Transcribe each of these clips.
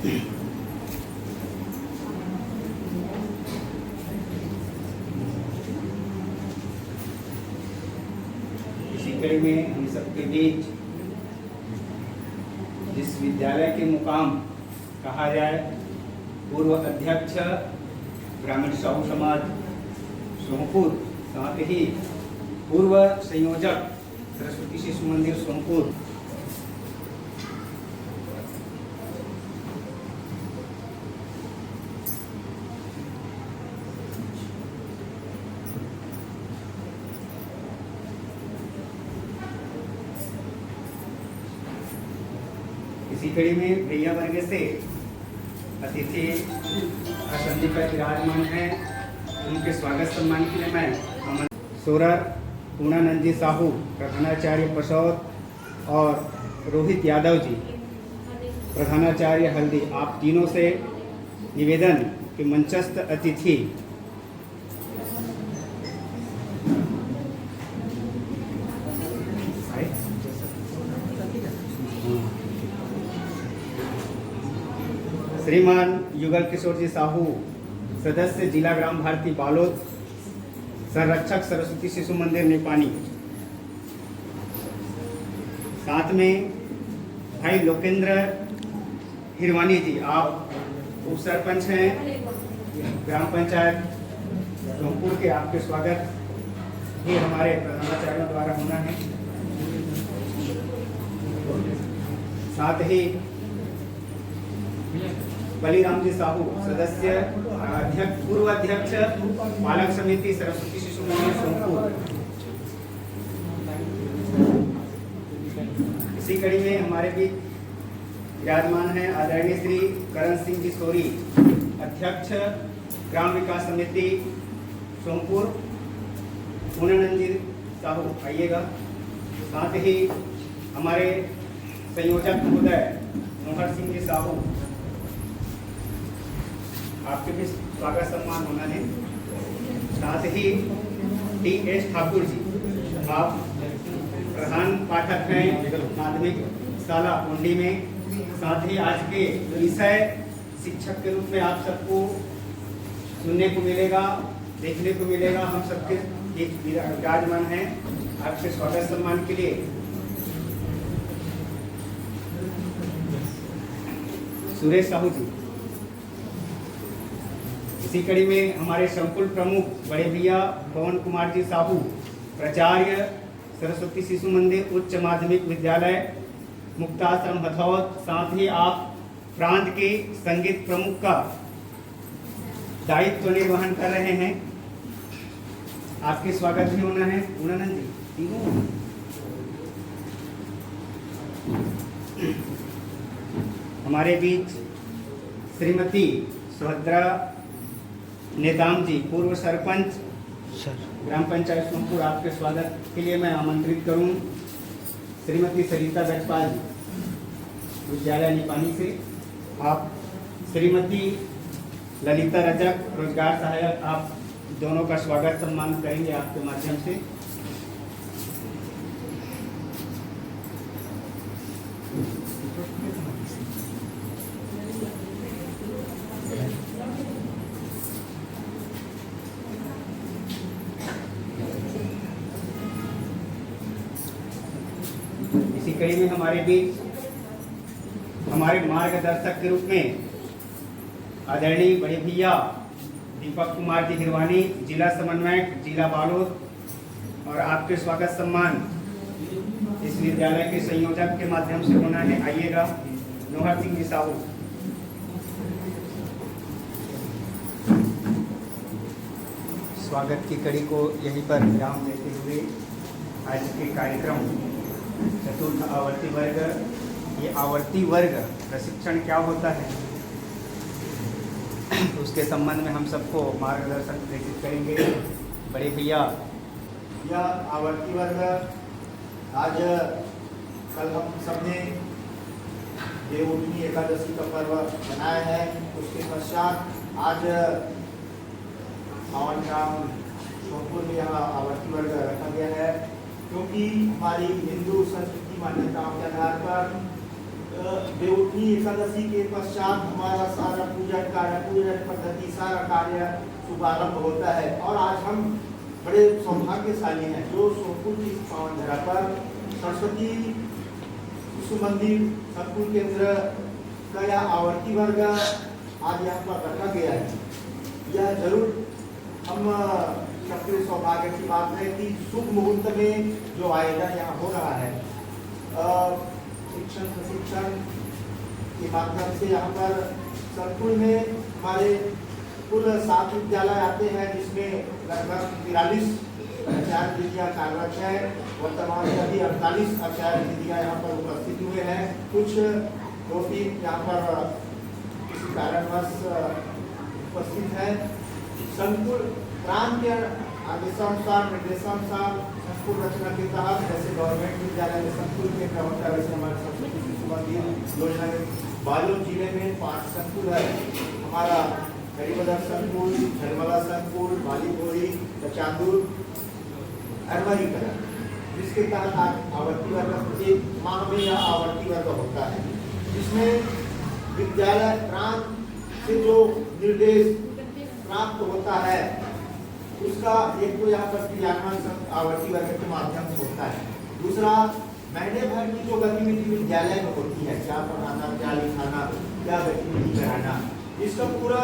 इसी कड़ी में हम सबके बीच जिस विद्यालय के मुकाम कहा जाए, पूर्व अध्यक्ष ग्रामीण साहू समाज सोमपुर, साथ ही पूर्व संयोजक सरस्वती शिशु मंदिर सोमपुर, इसी कड़ी में भैया वर्ग से अतिथि आसन पर विराजमान हैं। उनके स्वागत सम्मान के लिए मैं सोरर पूर्णानंद जी साहू, प्रधानाचार्य पसौद, और रोहित यादव जी, प्रधानाचार्य हल्दी, आप तीनों से निवेदन कि मंचस्थ अतिथि श्रीमान युगल किशोर जी साहू, सदस्य जिला ग्राम भारती बालोद, संरक्षक सरस्वती शिशु मंदिर निपानी, साथ में भाई लोकेंद्र हिरवानी जी, आप उप सरपंच हैं ग्राम पंचायत सोमपुर के, आपके स्वागत ये हमारे प्रधानाचार्यों द्वारा होना है। साथ ही बलिराम जी साहू, सदस्य अध्यक्ष, पूर्व अध्यक्ष पालक समिति सरस्वती शिशु मंदिर सोमपुर। इसी कड़ी में हमारे बीच विराजमान है आदरणीय श्री करण सिंह जी सोरी, अध्यक्ष ग्राम विकास समिति सोमपुर, पूर्णानंद जी साहू, आइएगा। साथ ही हमारे संयोजक महोदय नोहर सिंह जी साहू, आपके भी स्वागत सम्मान होना है। साथ ही टी.एस. ठाकुर जी, आप प्रधान पाठक हैं माध्यमिक शाला कुंडी में, साथ ही आज के विषय शिक्षक के रूप में आप सबको सुनने को मिलेगा, देखने को मिलेगा। हम सबके एक विराजमान हैं, आपके स्वागत सम्मान के लिए सुरेश साहू जी। इसी कड़ी में हमारे संकुल प्रमुख बड़े भैया पवन कुमार जी साहू, प्राचार्य सरस्वती शिशु मंदिर उच्च माध्यमिक विद्यालय मुक्ताश्रम हथौद, साथ ही आप प्रांत के संगीत प्रमुख का दायित्व निर्वहन कर रहे हैं, आपके स्वागत भी होना है। पूर्णानंद जी, हमारे बीच श्रीमती सुभद्रा नेताम जी, पूर्व सरपंच ग्राम पंचायत सोमपुर, आपके स्वागत के लिए मैं आमंत्रित करूं श्रीमती सरिता गजपाल जी, विद्यालय निपानी से। आप श्रीमती ललिता रजक, रोजगार सहायक, आप दोनों का स्वागत सम्मान करेंगे आपके माध्यम से। इसी कड़ी में हमारे बीच हमारे मार्गदर्शक के रूप में आदरणीय बड़े भैया दीपक कुमार जी हिरवानी, जिला समन्वयक जिला बालोद, और आपके स्वागत सम्मान इस विद्यालय के संयोजक के माध्यम से होना है। आइएगा। नोहर सिंह जी साहू, स्वागत की कड़ी को यहीं पर विराम देते हुए आज के कार्यक्रम चतुर्थ आवर्ती वर्ग, ये आवर्ती वर्ग प्रशिक्षण क्या होता है उसके संबंध में हम सबको मार्गदर्शन प्रेषित करेंगे बड़े भैया। यह आवर्ती वर्ग आज कल हम सबने देवउठनी एकादशी का पर्व मनाया है, उसके पश्चात आज हमारे ग्राम सोमपुर में यह आवर्ती वर्ग रखा गया है, क्योंकि हमारी हिंदू संस्कृति मान्यताओं के आधार पर देवउठनी एकादशी के पश्चात हमारा सारा पूजन पद्धति सारा कार्य शुभारंभ होता है। और आज हम बड़े सौभाग्यशाली हैं जो सोनपुर की पावन धरा पर सरस्वती शिशु मंदिर संकुल केंद्र का यह आवर्ती वर्ग आज यहाँ पर रखा गया है। यह जरूर हम सबके सौभाग्य की बात है कि शुभ मुहूर्त में जो आयोजन यहाँ हो रहा है, शिक्षण प्रशिक्षण के माध्यम से यहाँ पर संकुल में हमारे कुल 7 विद्यालय आते हैं, जिसमें लगभग 43 आचार्य दीदियाँ कार्यरत है। वर्तमान में अभी 48 आचार्य दीदियाँ यहाँ पर उपस्थित हुए हैं। कुछ 2-3 यहाँ पर किसी कारणवश उपस्थित है। संकुल प्रांत के आदेशानुसार निर्देशानुसार संकुल रचना के तहत जैसे गवर्नमेंट विद्यालय में संकुल के होता है, वैसे हमारे सरस्वती शिशु मंदिर योजना में बालोद जिले में 5 संकुल है। हमारा गरीबनगर संकुल, झलमला संकुल, मालीपुरी, चांदूर, अरमरीकरण, जिसके तहत आवर्ती वर्ग प्रत्येक माह में यह आवर्ती वर्ग होता है, जिसमें विद्यालय प्रांत से जो निर्देश प्राप्त होता है उसका एक तो यहाँ पर क्रियान्वयन आवर्ती वर्ग के माध्यम से होता है। दूसरा, महीने भर की जो गतिविधि विद्यालय में होती है, क्या पढ़ाना, क्या लिखाना, क्या गतिविधि कराना, इसका पूरा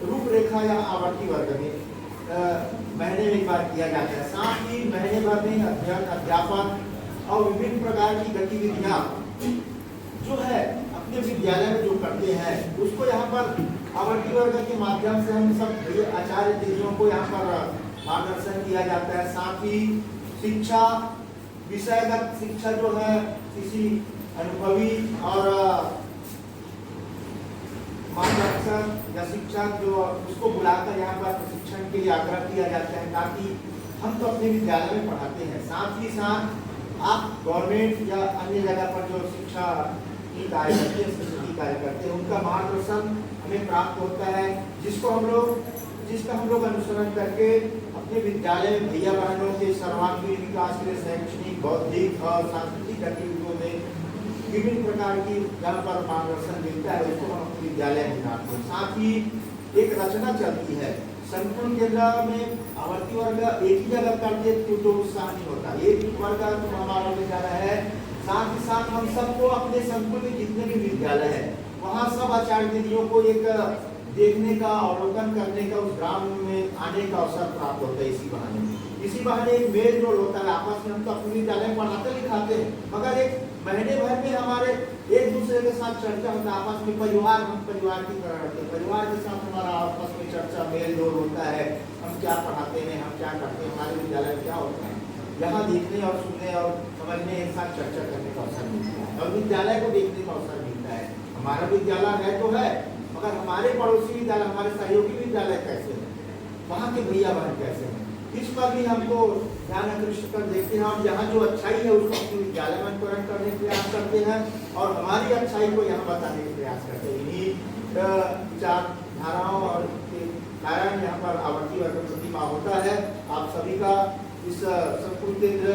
रूपरेखा यह आवर्ती वर्ग में महीने में एक बार किया जाता है। साथ ही महीने भर में अध्ययन, अध्यापन और विभिन्न प्रकार की गतिविधियाँ जो है अपने विद्यालय में जो करते हैं उसको यहाँ पर आवर्ती वर्ग के माध्यम से हम सब आचार्य दीदियों को यहाँ पर मार्गदर्शन किया जाता है। साथ ही शिक्षा, विषयगत शिक्षा जो है किसी अनुभवी और मार्गदर्शक या शिक्षक जो उसको बुलाकर यहाँ पर प्रशिक्षण के लिए आग्रह किया जाता है, ताकि हम तो अपने विद्यालय में पढ़ाते हैं, साथ ही साथ आप गवर्नमेंट या अन्य जगह पर जो शिक्षा की कार्य करते हैं, संस्कृति कार्य करते हैं, उनका मार्गदर्शन हमें प्राप्त होता है, जिसका हम लोग अनुसरण करके अपने विद्यालय में भैया बहनों के सर्वांगीण विकास के लिए शैक्षणिक, बौद्धिक और सांस्कृतिक गतिविधियों में विभिन्न प्रकार की जहाँ पर मार्गदर्शन मिलता है उसको हम अपने विद्यालय में कराते हैं। साथ ही एक रचना चलती है संकुल केंद्र में, आवर्ती वर्ग एक ही जगह करते तो उत्साह नहीं होता। एक वर्ग तो हमारा विद्यालय है, साथ ही साथ हम सबको अपने संकुल में जितने भी विद्यालय है वहाँ सब आचार्य दीदियों को एक देखने का, अवलोकन करने का, उस ग्राम में आने का अवसर प्राप्त होता है। इसी बहाने एक मेल जोल होता है आपस में। हम तो अपने विद्यालय में पढ़ाते लिखाते हैं, मगर एक महीने भर में हमारे एक दूसरे के साथ चर्चा होता है आपस में। परिवार, हम परिवार की तरह रहते हैं, परिवार के साथ हमारा आपस में चर्चा, मेल जोल होता है। हम क्या पढ़ाते हैं, हम क्या करते हैं, हमारे विद्यालय में क्या होता है, यहाँ देखने और सुनने और समझने एक साथ चर्चा करने का अवसर मिलता है और विद्यालय को देखने का अवसर मिलता है। हमारा विद्यालय है तो है, मगर हमारे पड़ोसी विद्यालय, हमारे सहयोगी विद्यालय कैसे हैं, वहाँ के भैया बहन कैसे हैं, इस पर भी हमको ध्यान आकृष्ट कर देखते हैं और यहाँ जो अच्छाई है उसको अपने विद्यालय में अनुकरण करने का प्रयास करते हैं और हमारी अच्छाई को यहाँ बताने का प्रयास करते हैं। इन्हीं विचारधाराओं और कारण यहाँ पर आवर्ती वर्ग प्रतिभा होता है। आप सभी का इस संकुल केंद्र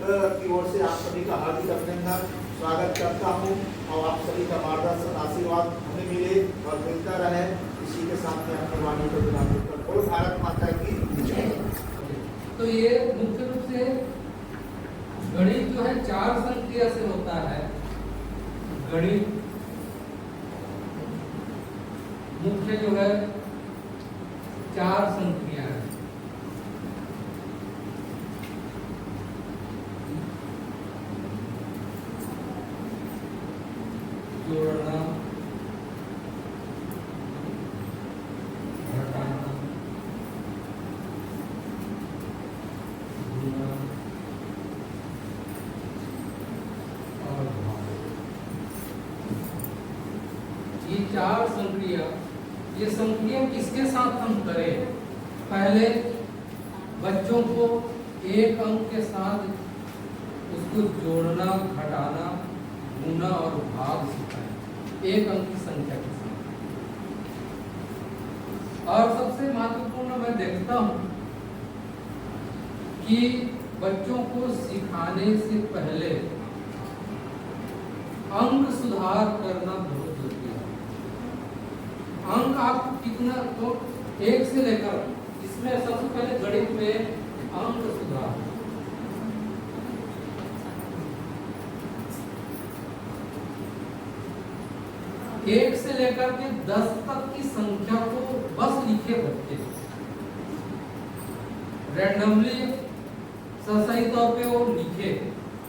की ओर से आप सभी का हार्दिक अभिनंदन, स्वागत करता हूँ और आप सभी का मार्गदर्शन, आशीर्वाद हमें मिले और मिलता रहे। इसी के साथ में अपनी वाणी को विराम देकर और भारत माता की जय। तो ये मुख्य रूप से गणित जो है 4 संक्रिया से होता है। गणित मुख्य जो है 4 संक्रिया है। जोड़ना, घटाना, गुणा और भाग। ये 4 संक्रिया, ये संक्रिया किसके साथ हम करें? पहले बच्चों को एक अंक के साथ उसको जोड़ना, घटाना, गुना और भाग सिखाएं, एक अंक की संख्या के साथ। और सबसे महत्वपूर्ण मैं देखता हूं कि बच्चों को सिखाने से पहले अंक सुधार करना बहुत जरूरी है। अंक आप कितना, तो 1 से लेकर, इसमें सबसे पहले गणित में अंक सुधार, एक से लेकर के 10 तक की संख्या को बस लिखे बच्चे, रैंडमली सही तौर पे वो लिखे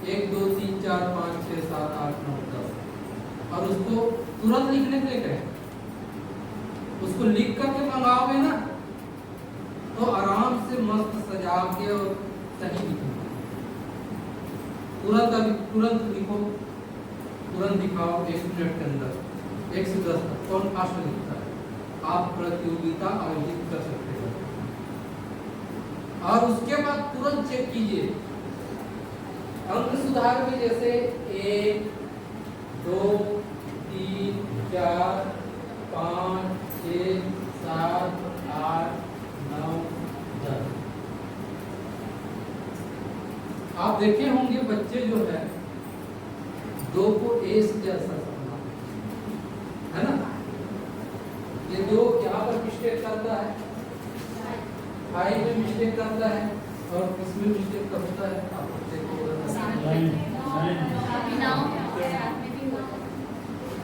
1 2 3 4 5 6 7 8 9 10 और उसको तुरंत लिखने के लिए कहें। उसको लिख करके मंगाओगे ना तो आराम से मस्त सजा के और सही लिखो। तुरंत लिखो, तुरंत दिखाओ 1 मिनट के अंदर 1 से 10 तक कौन फास्ट लिखता है। आप प्रतियोगिता आयोजित कर सकते हो और उसके बाद तुरंत चेक कीजिए अंक सुधार में, जैसे 1 2 3 4 5 6 7 8 9 10। आप देखे होंगे बच्चे जो है 2 को ए से जैसा समझना है ना, ये 2 यहाँ पर मिस्टेक करता है, 5 में मिस्टेक करता है और किसमें मिस्टेक करता है आप देखो।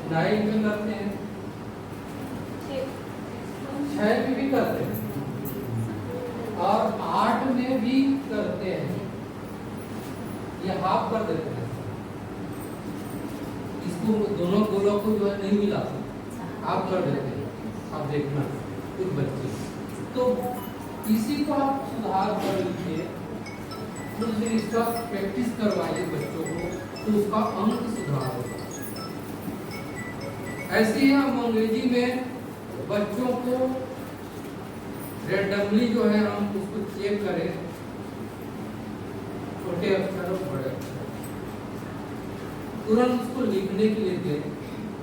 9 में करते हैं, 6 में भी करते हैं और 8 में भी करते हैं। ये हाफ कर देते हैं, इसको दोनों गोलों को जो है नहीं मिला आप कर देते हैं। आप देखना कुछ बच्चे तो इसी को आप सुधार कर लीजिए, कुछ दिन इसका प्रैक्टिस करवाइए बच्चों को तो उसका अंक सुधार होगा। ऐसे ही हम अंग्रेजी में बच्चों को रैंडमली जो है हम उसको चेक करें, छोटे अक्षर और बड़े अक्षर, तुरंत उसको लिखने के लिए दें।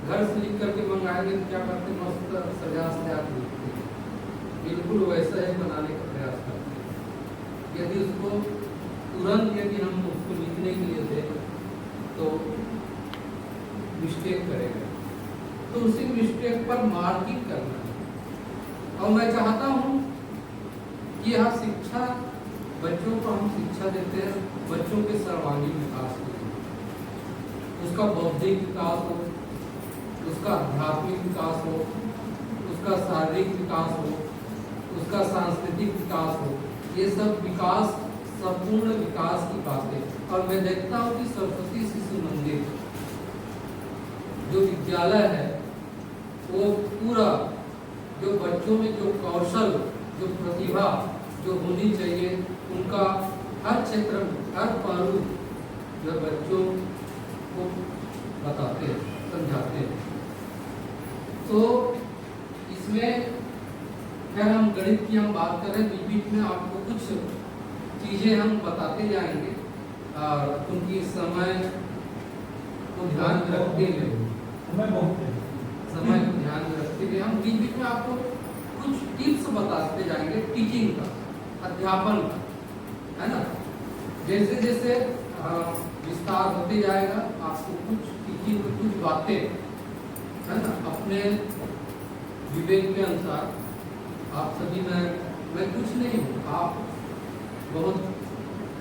घर से लिख करके मंगाएंगे तो क्या करते, मस्त सजा के लिखते हैं, बिल्कुल वैसा ही बनाने का प्रयास करते हैं। यदि उसको तुरंत यदि हम उसको लिखने के लिए दें तो मिस्टेक करेगा, तो उसी मिस्टेक पर मार्किंग करना है। और मैं चाहता हूँ कि यह शिक्षा बच्चों को हम शिक्षा देते हैं बच्चों के सर्वांगीण विकास के लिए, उसका बौद्धिक विकास हो, उसका आध्यात्मिक विकास हो, उसका शारीरिक विकास हो, उसका सांस्कृतिक विकास हो, ये सब विकास संपूर्ण विकास की बातें। और मैं देखता हूँ कि सरस्वती शिशु मंदिर जो विद्यालय है वो पूरा जो बच्चों में जो कौशल, जो प्रतिभा जो होनी चाहिए, उनका हर क्षेत्र में हर पहलू जो बच्चों को बताते हैं, समझाते हैं। तो इसमें खैर हम गणित की हम बात करें, बीच में आपको कुछ चीज़ें हम बताते जाएंगे और उनकी समय को ध्यान में रखते हुए हम बीच में आपको कुछ टिप्स बताते जाएंगे टीचिंग का, अध्यापन का, है ना। जैसे जैसे विस्तार होते जाएगा आपको कुछ टीचिंग कुछ बातें, है ना, अपने विवेक के अनुसार आप सभी मैं कुछ नहीं हूँ, आप बहुत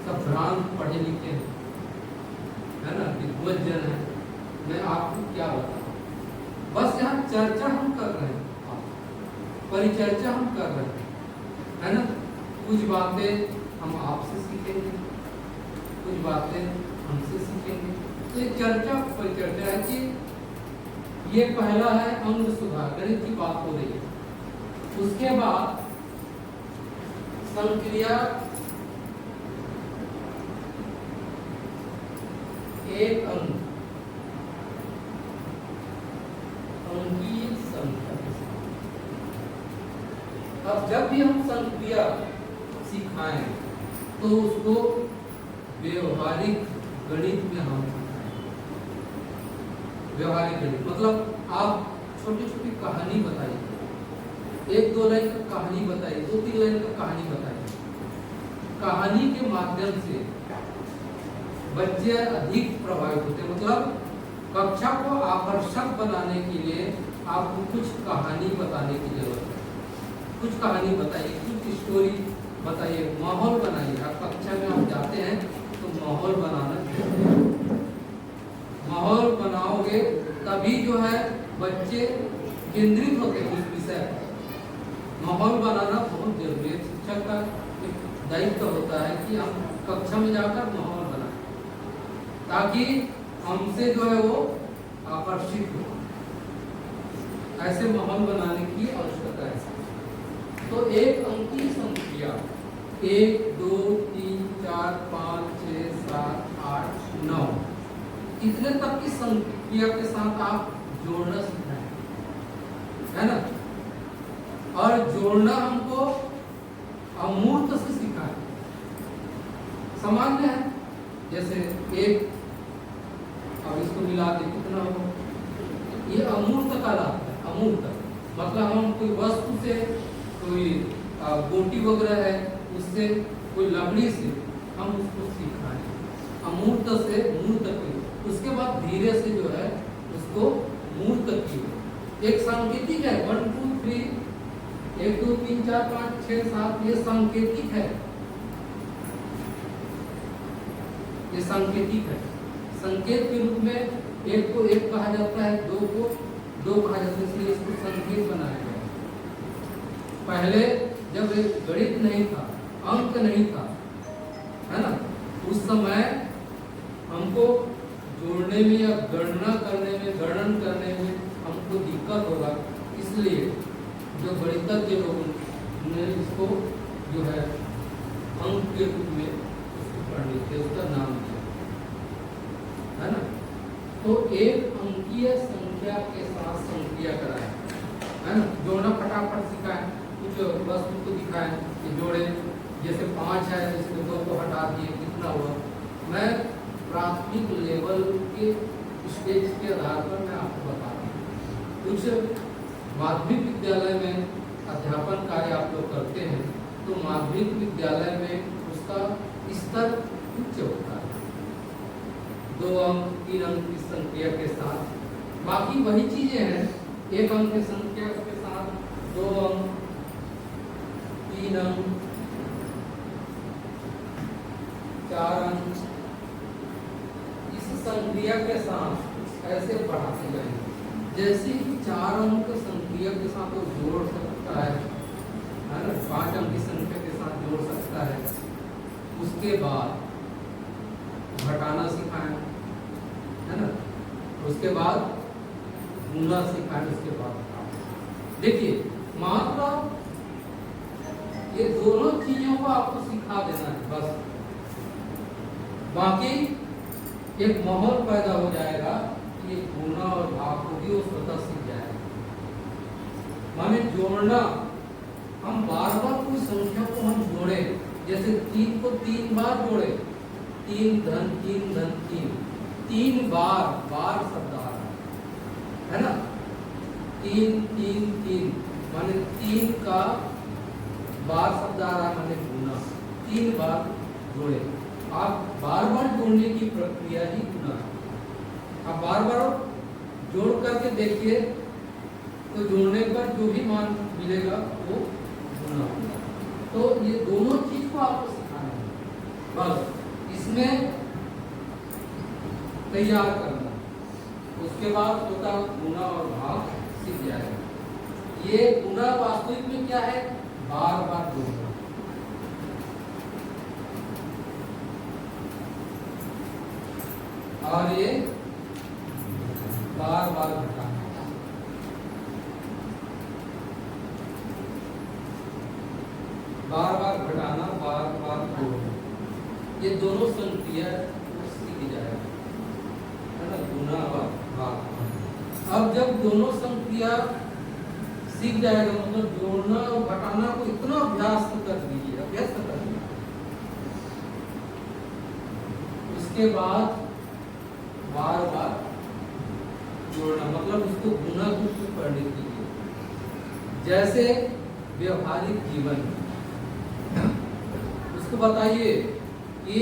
सब भ्रांत पढ़े लिखे हैं, है ना, विद्वत जन है, मैं आपको क्या बताऊँ। बस यहाँ चर्चा हम कर रहे हैं, परिचर्चा हम कर रहे हैं, है ना। कुछ बातें हम आपसे सीखेंगे, कुछ बातें हमसे सीखेंगे। तो ये चर्चा परिचर्चा है कि ये पहला है अंग सुधार, गणित की बात हो रही है। उसके बाद संक्रिया एक अंक, अंकीय संख्या। अब जब भी हम संक्रिया सिखाएं तो उसको व्यवहारिक गणित में हम सिखाएं। व्यवहारिक गणित मतलब आप छोटी छोटी कहानी बताइए, 1-2 लाइन का कहानी बताइए, 2-3 लाइन का कहानी बताइए। कहानी के माध्यम से बच्चे अधिक प्रभावित होते हैं। मतलब कक्षा को आकर्षक बनाने के लिए आपको कुछ कहानी बताने की जरूरत है। कुछ कहानी बताइए, कुछ स्टोरी बताइए, माहौल बनाइए। आप कक्षा में आप जाते हैं तो माहौल बनाना चाहिए। माहौल बनाओगे तभी जो है बच्चे केंद्रित होते हैं उस विषय पर। माहौल बनाना बहुत जरूरी है। शिक्षक का एक दायित्व होता है कि हम कक्षा में जाकर माहौल बनाएं ताकि हमसे जो है वो आकर्षित हो। ऐसे माहौल बनाने की आवश्यकता है। तो एक अंकीय संख्या 1 2 3 4 5 6 7 8 9 इतने तक की संख्या के साथ आप जोड़ना सीखना है ना। और जोड़ना हमको अमूर्त से सीखा है। सामान्य है, जैसे एक, अब इसको मिला के कितना हो, ये अमूर्त का लाभ है। अमूर्त मतलब हम कोई वस्तु से, कोई गोटी वगैरह है उससे, कोई लकड़ी से हम उसको सिखाएं। अमूर्त से मूर्त की, उसके बाद धीरे से जो है उसको मूर्त की। एक सांकेतिक है 1 2 3 1 2 3 4 5 6 7, ये सांकेतिक है। ये सांकेतिक है। संकेत के रूप में एक को एक कहा जाता है, दो को दो कहा जाता है, इसलिए इसको संकेत बनाया गया। पहले जब एक गणित नहीं था, अंक नहीं था, है ना, उस समय हमको जोड़ने में या गणना करने में, गणन करने में हमको दिक्कत होगा। इसलिए जो गणितज्ञ लोगों ने इसको जो है अंक के रूप में उसको पढ़ने के उसका नाम दिया, है ना। तो एक अंकीय संख्या के साथ संक्रिया कराएं, है ना। जोड़ना फटाफट सिखाएं, कुछ वस्तु को दिखाएं कि जोड़े। जैसे 5 है, इसमें 2 को हटा दिए, कितना हुआ। मैं प्राथमिक लेवल के स्टेज के आधार पर मैं आपको बता रहा हूँ। कुछ माध्यमिक विद्यालय में अध्यापन कार्य आप लोग करते हैं तो माध्यमिक विद्यालय में उसका स्तर उच्च होता है, 2 अंक 3 अंक की संख्या के साथ। बाकी वही चीजें हैं, 1 अंक की संख्या के साथ 2 अंक 3 अंक 4 अंक, इस संक्रिया के साथ ऐसे बढ़ाते जाएंगे। जैसे कि 4 अंक संक्रिया के साथ वो जोड़ सकता है ना, 5 अंक की संख्या के साथ जोड़ सकता है। उसके बाद घटाना सिखाएं, है ना। उसके बाद गुना सिखाएं। उसके बाद देखिए मात्र ये दोनों चीजों को आपको सिखा देना है बस। बाकी एक माहौल पैदा हो जाएगा, ये गुना और भाग को भी वो स्वतः सीख जाएगा। माने जोड़ना, हम बार बार कोई संख्या को हम जोड़े, जैसे 3 को 3 बार जोड़े, 3 धन 3 धन 3 बार, बार शब्द आ रहा है ना। 3 3 3 माने 3 का बार शब्द आ रहा है, माने गुना। 3 बार जोड़े, आप बार बार जोड़ने की प्रक्रिया ही गुना है। आप बार बार जोड़ करके देखिए तो जोड़ने पर जो भी मान मिलेगा वो गुना होगा। तो ये दोनों चीज को आपको सिखाना है बस। इसमें तैयार करना, उसके बाद होता गुना और भाग सीख जाएगा। ये गुना वास्तविक में क्या है, बार बार जोड़ना, और ये बार बार घटाना। बार बार घटाना, बार बार जोड़ना, ये दोनों संक्रिया सीख जाएगा, है ना, गुना और भाग। अब जब दोनों संक्रिया सीख जाएगा, मतलब जोड़ना और घटाना को इतना अभ्यास कर दीजिए, अभ्यास कर दीजिए। उसके बाद बार बार जोड़ना, मतलब उसको गुना रूप में पढ़ने के लिए। जैसे व्यवहारिक जीवन, उसको बताइए कि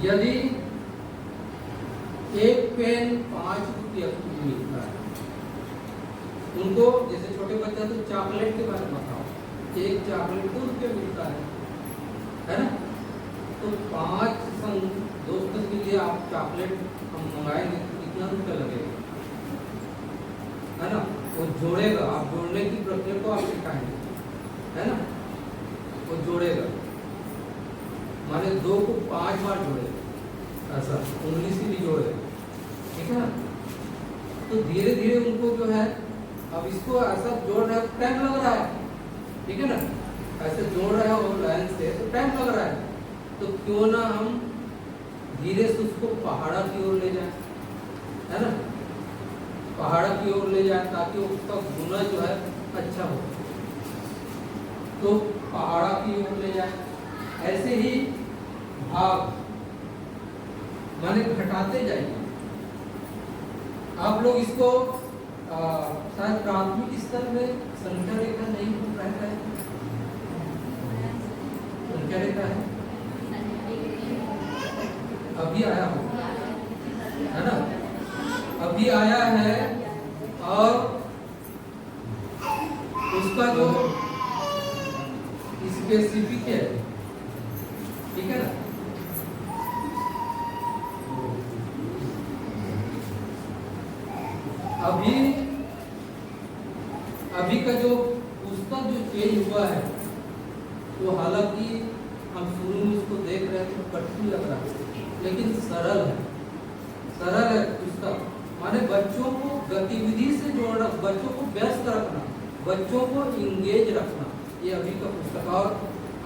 यदि एक पेन 5 रुपया की मिलता है। उनको जैसे छोटे बच्चे तो चॉकलेट के बारे में बताओ, एक चॉकलेट 2 रुपये मिलता है ना। तो 5 दोस्तों के लिए आप चॉकलेट हम मंगाएंगे तो कितना रुपया लगेगा, है ना। वो जोड़ेगा, आप जोड़ने की प्रक्रिया को आप सिखाएंगे, है ना। वो जोड़ेगा, माने 2 को 5 बार जोड़ेगा, ऐसा उंगली से भी जोड़ेगा, ठीक है ना। तो धीरे धीरे उनको जो है, अब इसको ऐसा जोड़ रहा है, टाइम लग रहा है, ठीक है ना। ऐसे जोड़ रहा है और लाइन से तो टाइम लग रहा है, तो क्यों ना हम धीरे से उसको पहाड़ा की ओर ले जाएं, है ना। पहाड़ा की ओर ले जाएं ताकि उसका गुना जो है अच्छा हो, तो पहाड़ा की ओर ले जाएं। ऐसे ही भाग माने घटाते जाइए। आप लोग इसको शायद प्राथमिक स्तर में संख्या रेखा नहीं रहता है, संख्या रेखा है, अभी आया हो, है ना, अभी आया है। और उसका जो स्पेसिफिक है, ठीक है ना। अभी का जो पुस्तक जो चेंज हुआ है, वो हालांकि हम शुरू में उसको देख रहे थे कठिन लग रहा है, लेकिन सरल है पुस्तक। माने बच्चों को गतिविधि से जोड़ना, बच्चों को व्यस्त रखना, बच्चों को इंगेज रखना, ये अभी का पुस्तक। और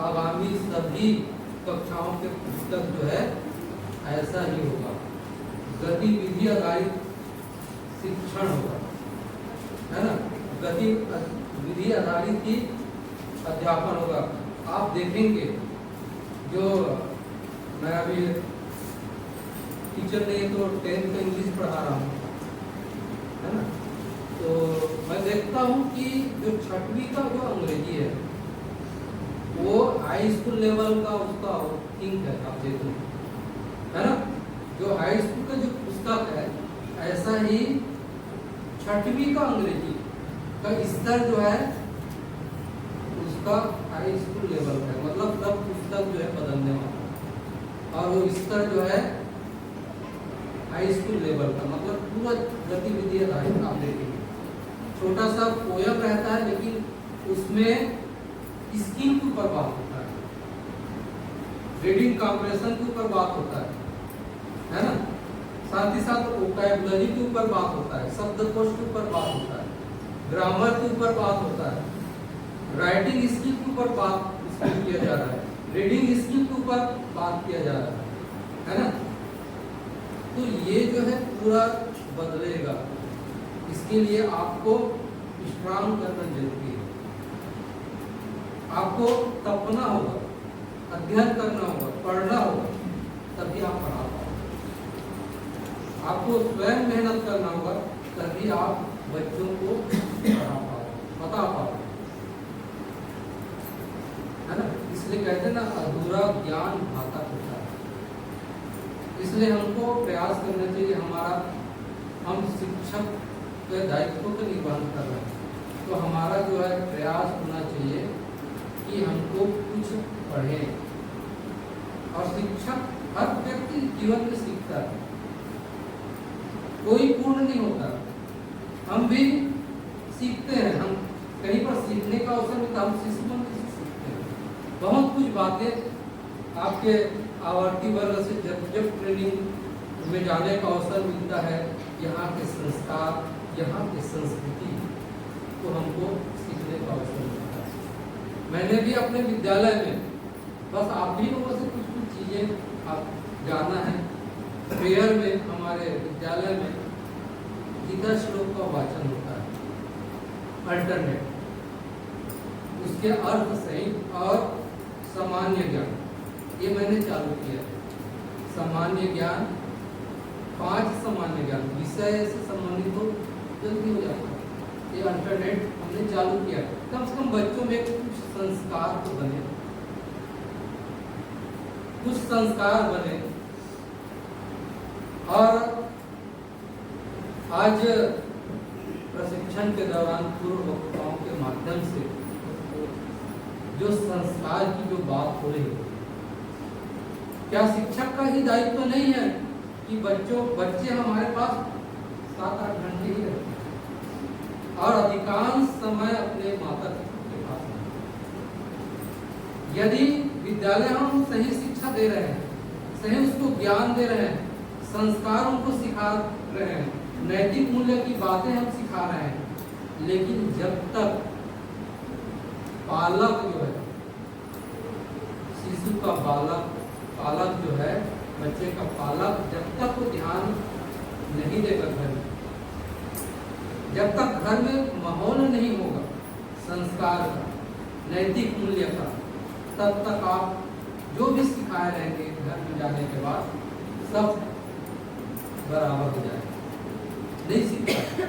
आगामी सभी कक्षाओं के पुस्तक जो है ऐसा ही होगा, गतिविधि आधारित शिक्षण होगा, है ना। गतिविधि आधारित ही अध्यापन होगा। आप देखेंगे जो मैं अभी टीचर नहीं तो 10th का इंग्लिश पढ़ा रहा हूँ, है ना। तो मैं देखता हूँ कि जो 6वीं का जो अंग्रेजी है वो हाई स्कूल लेवल का उसका थिंक है, आप देखो, है ना। जो हाई स्कूल का जो पुस्तक है, ऐसा ही 6वीं का अंग्रेजी का स्तर जो है उसका हाई स्कूल लेवल का है। मतलब सब पुस्तक जो है बदलने वाला, और वो स्तर जो है हाई स्कूल लेवल का, मतलब पूरा गतिविधि आधारित। आप देखेंगे छोटा सा पोयम रहता है, लेकिन उसमें स्किल के ऊपर बात होता है, रीडिंग कॉम्प्रेशन के ऊपर बात होता है ना। साथ ही साथ वोकैबुलरी के ऊपर बात होता है, शब्दकोश के ऊपर बात होता है, ग्रामर के ऊपर बात होता है, राइटिंग स्किल के ऊपर बात किया जा रहा है, रीडिंग स्किल के ऊपर बात किया जा रहा है ना। तो ये जो है पूरा बदलेगा। इसके लिए आपको स्ट्रांग करना जरूरी है, आपको तपना होगा, अध्ययन करना होगा, पढ़ना होगा, तभी आप पढ़ा पाओगे। आपको स्वयं मेहनत करना होगा, तभी आप बच्चों को पढ़ा पाओगे, बता पाओगे, है ना। इसलिए कहते हैं ना, अधूरा ज्ञान घातक होता है। इसलिए हमको प्रयास करना चाहिए, हम शिक्षक के दायित्व का निर्वहन कर रहे हैं, तो हमारा जो है प्रयास होना चाहिए कि हमको कुछ पढ़ें। और शिक्षक हर व्यक्ति जीवन में सीखता है, कोई पूर्ण नहीं होता। हम भी सीखते हैं, हम कहीं पर सीखने का अवसर मिलता है, हम शिशु मंदिर से सीखते हैं बहुत कुछ बातें। आपके आवर्ती वर्ग से जब ट्रेनिंग में जाने का अवसर मिलता है, यहाँ के संस्कार, यहाँ की संस्कृति को हमको सीखने का अवसर मिलता है। मैंने भी अपने विद्यालय में, बस आप भी लोगों से कुछ कुछ चीज़ें आप जाना है। प्रेयर में हमारे विद्यालय में गीता श्लोक का वाचन होता है, अल्टरनेट, उसके अर्थ सहित और सामान्य ज्ञान, ये मैंने चालू किया है। सामान्य ज्ञान, 5 सामान्य ज्ञान विषय से संबंधित हो जल्दी हो जाता है। ये अल्टरनेट हमने चालू किया है, कम से कम बच्चों में कुछ संस्कार तो बने, कुछ संस्कार बने। और आज प्रशिक्षण के दौरान पूर्व वक्ताओं के माध्यम से जो संस्कार की जो बात हो रही है, क्या शिक्षक का ही दायित्व तो नहीं है कि बच्चे हमारे पास 7-8 घंटे ही रहते हैं और अधिकांश समय अपने माता पिता के पास हैं। यदि विद्यालय हम सही शिक्षा दे रहे हैं, सही उसको ज्ञान दे रहे हैं, संस्कार उनको सिखा रहे हैं, नैतिक मूल्य की बातें हम सिखा रहे हैं, लेकिन जब तक पालक जो है, शिशु का पालक जो है, बच्चे का पालक जब तक वो ध्यान नहीं देगा घर में, जब तक घर में माहौल नहीं होगा संस्कार का, नैतिक मूल्य का, तब तक आप जो भी सिखाए रहेंगे घर में जाने के बाद सब बराबर हो जाएगा, नहीं सीखता।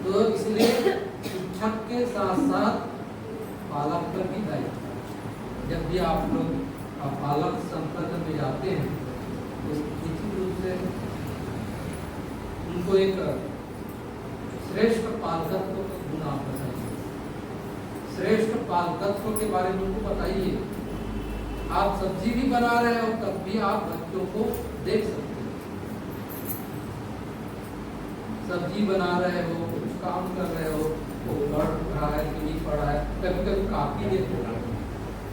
तो इसलिए शिक्षक के साथ साथ पालक पर भी दायित्व। जब भी आप लोग पालक संपर्क में जाते हैं तो निश्चित रूप से उनको एक श्रेष्ठ पालकत्व का गुण आप बताइए, श्रेष्ठ पालकत्व के बारे में उनको बताइए। आप सब्जी भी बना रहे हो तब भी आप बच्चों को देख सकते हो, सब्जी बना रहे हो, कुछ काम कर रहे हो, वो पढ़ रहा है कि नहीं पढ़ा है, कभी कभी कापी देखो,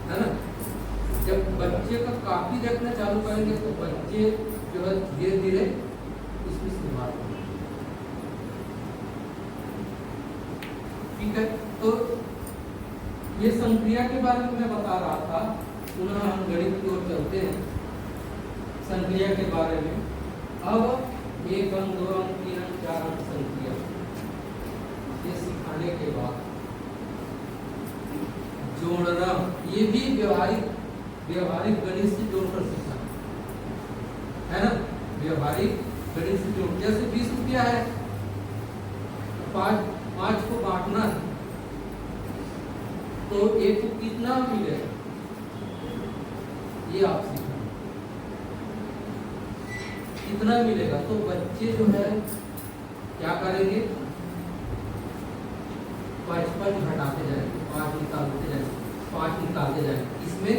है ना। जब बच्चे का कापी देखना चालू करेंगे तो बच्चे जो है धीरे धीरे उसमें सुधार होगा। ठीक है, तो ये संक्रिया के बारे में मैं बता रहा था। पुनः हम गणित की ओर चलते हैं, संक्रिया के बारे में। अब 1 अंक, 2 अंक, 3 अंक, 4 अंक संक्रिया ये सिखाने के बाद जोड़ना, ये भी व्यवहारिक गणित से जोड़कर सीखना है ना। व्यवहारिक गणित से जोड़, जैसे 20 रुपया है, 5 को बांटना है तो 1 को कितना मिलेगा ये आप सीखना, कितना मिलेगा। तो बच्चे जो है क्या करेंगे, 55 घटाते जाएंगे, 5 निकालते जाएंगे, 5 निकालते जाएंगे। इसमें